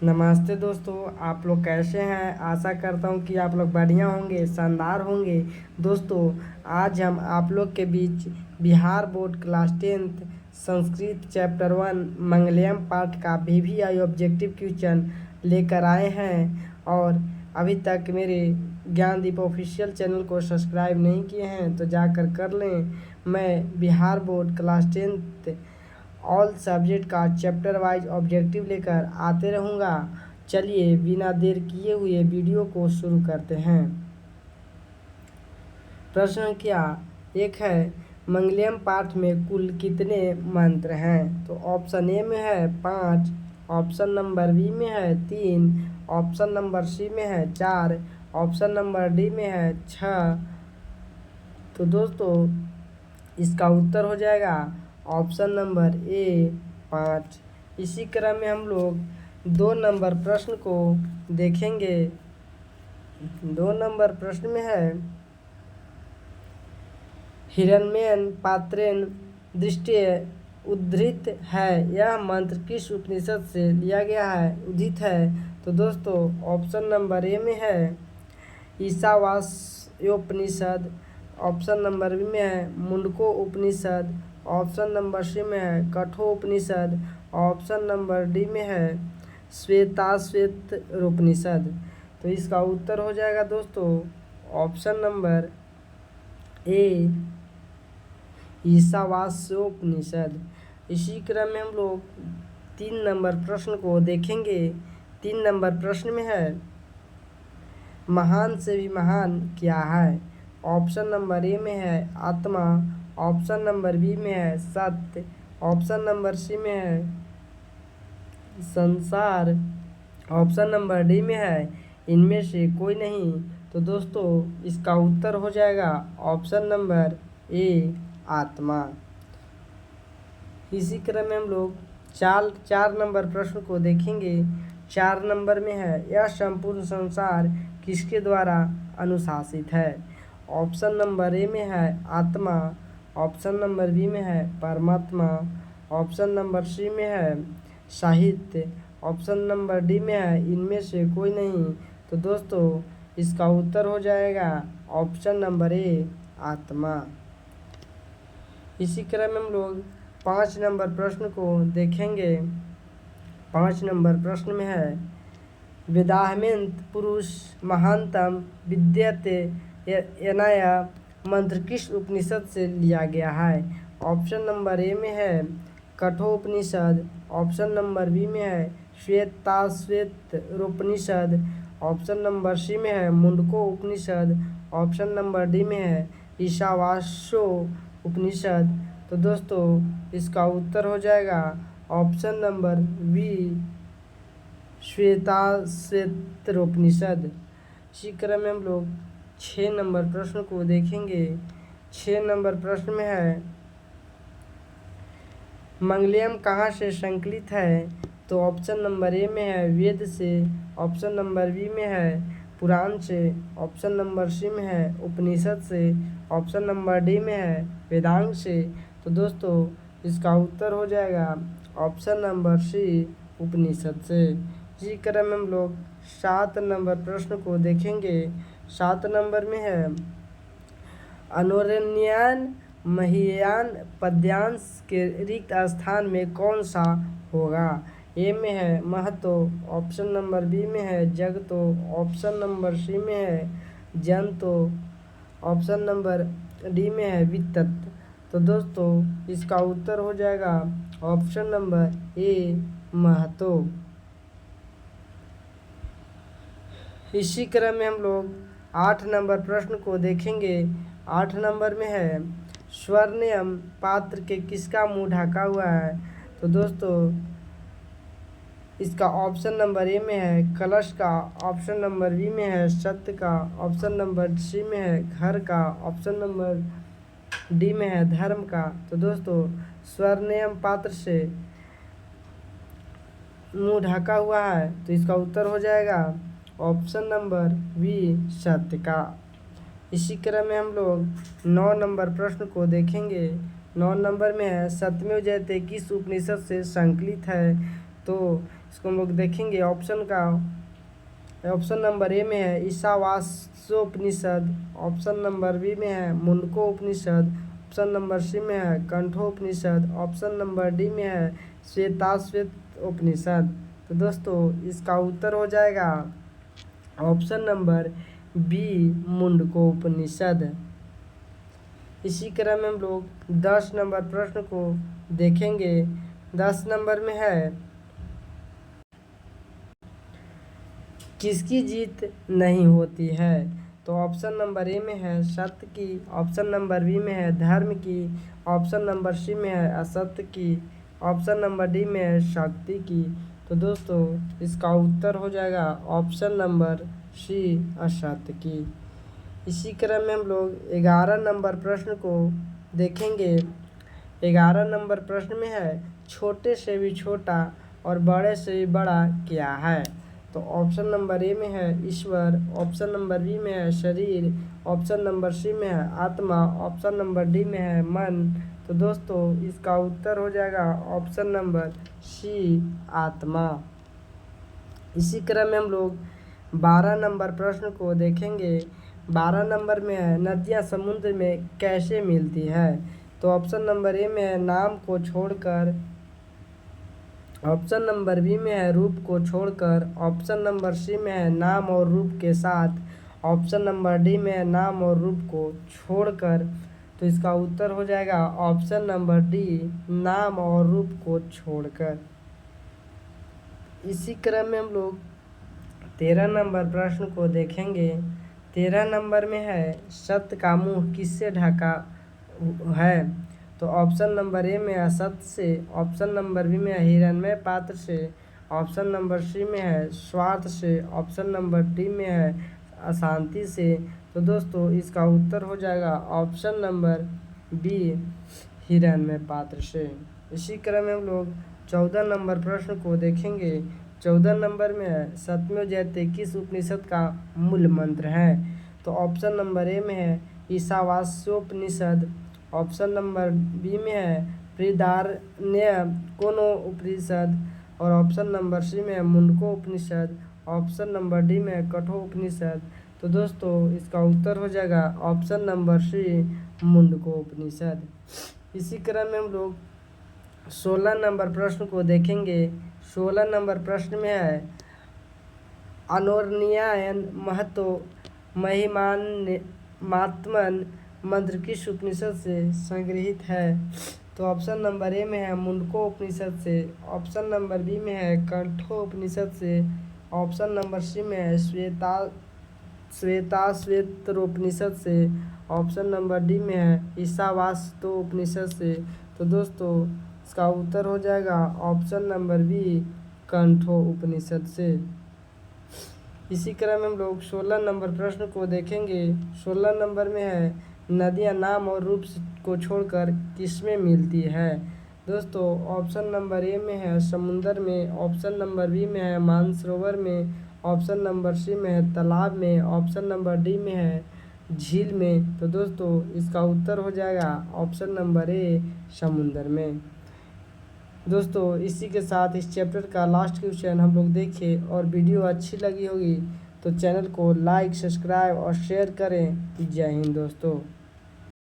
नमस्ते दोस्तों, आप लोग कैसे हैं। आशा करता हूँ कि आप लोग बढ़िया होंगे, शानदार होंगे। दोस्तों, आज हम आप लोग के बीच Bihar board class 10th Sanskrit chapter 1 Mangalam पाठ का VVI ऑब्जेक्टिव क्वेश्चन लेकर आए हैं। और अभी तक मेरे ज्ञानदीप ऑफिशियल चैनल को सब्सक्राइब नहीं किए हैं तो जाकर कर लें। मैं Bihar board class 10th all subject का चैप्टर वाइज ऑब्जेक्टिव लेकर आते रहूँगा। चलिए बिना देर किए हुए वीडियो को शुरू करते हैं। प्रश्न संख्या 1 है, मंगलम पाठ में कुल कितने मंत्र हैं। तो ऑप्शन ए में है 5, ऑप्शन नंबर बी में है 3, ऑप्शन नंबर सी में है 4, ऑप्शन नंबर डी में है 6। तो दोस्तों, इसका उत्तर हो जाएगा ऑप्शन नंबर ए 5। इसी क्रम में हम लोग 2 नंबर प्रश्न को देखेंगे। 2 नंबर प्रश्न में है, हिरण्यन पात्रेण दृष्टि उद्धृत है, यह मंत्र किस उपनिषद से लिया गया है, उदित है। तो दोस्तों, ऑप्शन नंबर ए में है ईशावास्योपनिषद, ऑप्शन नंबर बी में है मुंडको उपनिषद, ऑप्शन नंबर सी में है कठोपनिषद, ऑप्शन नंबर डी में है श्वेताश्वेतरोपनिषद। तो इसका उत्तर हो जाएगा दोस्तों ऑप्शन नंबर ए ईशावास्योपनिषद। इसी क्रम में हम लोग 3 नंबर प्रश्न को देखेंगे। 3 नंबर प्रश्न में है, महान से भी महान क्या है। ऑप्शन नंबर ए में है आत्मा, ऑप्शन नंबर बी में है सत्य, ऑप्शन नंबर सी में है संसार, ऑप्शन नंबर डी में है इनमें से कोई नहीं। तो दोस्तों, इसका उत्तर हो जाएगा ऑप्शन नंबर ए आत्मा। इसी क्रम में हम लोग 4 नंबर प्रश्न को देखेंगे। 4 नंबर में है, यह संपूर्ण संसार किसके द्वारा अनुशासित है। ऑप्शन नंबर ए में है आत्मा, ऑप्शन नंबर बी में है परमात्मा, ऑप्शन नंबर सी में है साहित्य, ऑप्शन नंबर डी में है इनमें से कोई नहीं। तो दोस्तों, इसका उत्तर हो जाएगा ऑप्शन नंबर ए आत्मा। इसी क्रम में हम लोग 5 नंबर प्रश्न को देखेंगे। 5 नंबर प्रश्न में है, वेदाहमेंत पुरुष महानतम विद्यते यनाया मंत्र किस उपनिषद से लिया गया है। ऑप्शन नंबर ए में है कठोपनिषद, ऑप्शन नंबर बी में है श्वेताश्वेतरोपनिषद, ऑप्शन नंबर सी में है मुंडको उपनिषद, ऑप्शन नंबर डी में है ईशावास्यो उपनिषद। तो दोस्तों, इसका उत्तर हो जाएगा ऑप्शन नंबर बी श्वेताश्वेतरोपनिषद। इसी क्रम में हम लोग 6 नंबर प्रश्न को देखेंगे। 6 नंबर प्रश्न में है, मंगलम कहाँ से संकलित है। तो ऑप्शन नंबर ए में है वेद से, ऑप्शन नंबर बी में है पुराण से, ऑप्शन नंबर सी में है उपनिषद से, ऑप्शन नंबर डी में है वेदांग से। तो दोस्तों, इसका उत्तर हो जाएगा ऑप्शन नंबर सी उपनिषद से। इसी क्रम में हम लोग 7 नंबर प्रश्न को देखेंगे। 7 नंबर में है, अनोरण्यन महीयान पद्यांश के रिक्त स्थान में कौन सा होगा। ए में है महतो, ऑप्शन नंबर बी में है जगतो, ऑप्शन नंबर सी में है जंतो, ऑप्शन नंबर डी में है वित्तत। तो दोस्तों, इसका उत्तर हो जाएगा ऑप्शन नंबर ए महतो। इसी क्रम में हम लोग 8 नंबर प्रश्न को देखेंगे। 8 नंबर में है, स्वर्णिम पात्र के किसका मुंह ढका हुआ है। तो दोस्तों, इसका ऑप्शन नंबर ए में है कलश का, ऑप्शन नंबर बी में है सत्य का, ऑप्शन नंबर सी में है घर का, ऑप्शन नंबर डी में है धर्म का। तो दोस्तों, स्वर्णिम पात्र से मुंह ढका हुआ है, तो इसका उत्तर हो जाएगा ऑप्शन नंबर बी सत्य का। इसी क्रम में हम लोग 9 नंबर प्रश्न को देखेंगे। 9 नंबर में है, सत्यमेव जयते किस उपनिषद से संकलित है। तो इसको हम लोग देखेंगे ऑप्शन का। ऑप्शन नंबर ए में है ईशावास्योपनिषद, ऑप्शन नंबर बी में है मुंडको उपनिषद, ऑप्शन नंबर सी में है कंठोपनिषद, ऑप्शन नंबर डी में है श्वेताश्वेत उपनिषद। तो दोस्तों इसका उत्तर हो जाएगा ऑप्शन नंबर बी मुंडको उपनिषद। इसी क्रम में हम लोग 10 नंबर प्रश्न को देखेंगे। 10 नंबर में है किसकी जीत नहीं होती है। तो ऑप्शन नंबर ए में है सत्य की, ऑप्शन नंबर बी में है धर्म की, ऑप्शन नंबर सी में है असत्य की, ऑप्शन नंबर डी में है शक्ति की। तो दोस्तों इसका उत्तर हो जाएगा ऑप्शन नंबर सी असत्य की। इसी क्रम में हम लोग 11 नंबर प्रश्न को देखेंगे। 11 नंबर प्रश्न में है छोटे से भी छोटा और बड़े से भी बड़ा क्या है। तो ऑप्शन नंबर ए में है ईश्वर, ऑप्शन नंबर बी में है शरीर, ऑप्शन नंबर सी में है आत्मा, ऑप्शन नंबर डी में है मन। तो दोस्तों इसका उत्तर हो जाएगा ऑप्शन नंबर सी आत्मा। इसी क्रम में हम लोग 12 नंबर प्रश्न को देखेंगे। 12 नंबर में है नदियाँ समुद्र में कैसे मिलती है। तो ऑप्शन नंबर ए में है नाम को छोड़कर, ऑप्शन नंबर बी में है रूप को छोड़कर, ऑप्शन नंबर सी में है नाम और रूप के साथ, ऑप्शन नंबर डी में है नाम और रूप को छोड़कर। तो इसका उत्तर हो जाएगा ऑप्शन नंबर डी नाम और रूप को छोड़कर। इसी क्रम में हम लोग 13 नंबर प्रश्न को देखेंगे। 13 नंबर में है सत्य का मुंह किससे ढका है। तो ऑप्शन नंबर ए में है असत्य से, ऑप्शन नंबर बी में है हिरण्मय पात्र से, ऑप्शन नंबर सी में है स्वार्थ से, ऑप्शन नंबर डी में है अशांति से। तो दोस्तों इसका उत्तर हो जाएगा ऑप्शन नंबर बी हिरण्मय पात्र से। इसी क्रम में हम लोग 14 नंबर प्रश्न को देखेंगे। 14 नंबर में है सत्यमेव जयते किस उपनिषद का मूल मंत्र है। तो ऑप्शन नंबर ए में है ईशावास्योपनिषद, ऑप्शन नंबर बी में है बृहदारण्यकोनो उपनिषद, और ऑप्शन नंबर सी में है मुंडको उपनिषद, ऑप्शन नंबर डी में है कठोपनिषद। तो दोस्तों इसका उत्तर हो जाएगा ऑप्शन नंबर सी मुंडको उपनिषद। इसी क्रम में हम लोग 16 नंबर प्रश्न को देखेंगे। 16 नंबर प्रश्न में है अनोर्न्यायन महतो महिमान मात्मन मंत्र किस उपनिषद से संग्रहित है। तो ऑप्शन नंबर ए में है मुंडको उपनिषद से, ऑप्शन नंबर बी में है कंठो उपनिषद से, ऑप्शन नंबर सी में है श्वेताश्वेतरोपनिषद से, ऑप्शन नंबर डी में है ईशावास्योपनिषद से। तो दोस्तों इसका उत्तर हो जाएगा ऑप्शन नंबर बी कंठो उपनिषद से। इसी क्रम में हम लोग 16 नंबर प्रश्न को देखेंगे। 16 नंबर में है नदियाँ नाम और रूप को छोड़कर किसमें मिलती है। दोस्तों ऑप्शन नंबर ए में है समुंदर में, ऑप्शन नंबर बी में है मानसरोवर में, ऑप्शन नंबर सी में है तालाब में, ऑप्शन नंबर डी में है झील में। तो दोस्तों इसका उत्तर हो जाएगा ऑप्शन नंबर ए समुंदर में। दोस्तों इसी के साथ इस चैप्टर का लास्ट क्वेश्चन हम लोग देखें, और वीडियो अच्छी लगी होगी तो चैनल को लाइक, सब्सक्राइब और शेयर करें। जय हिंद दोस्तों।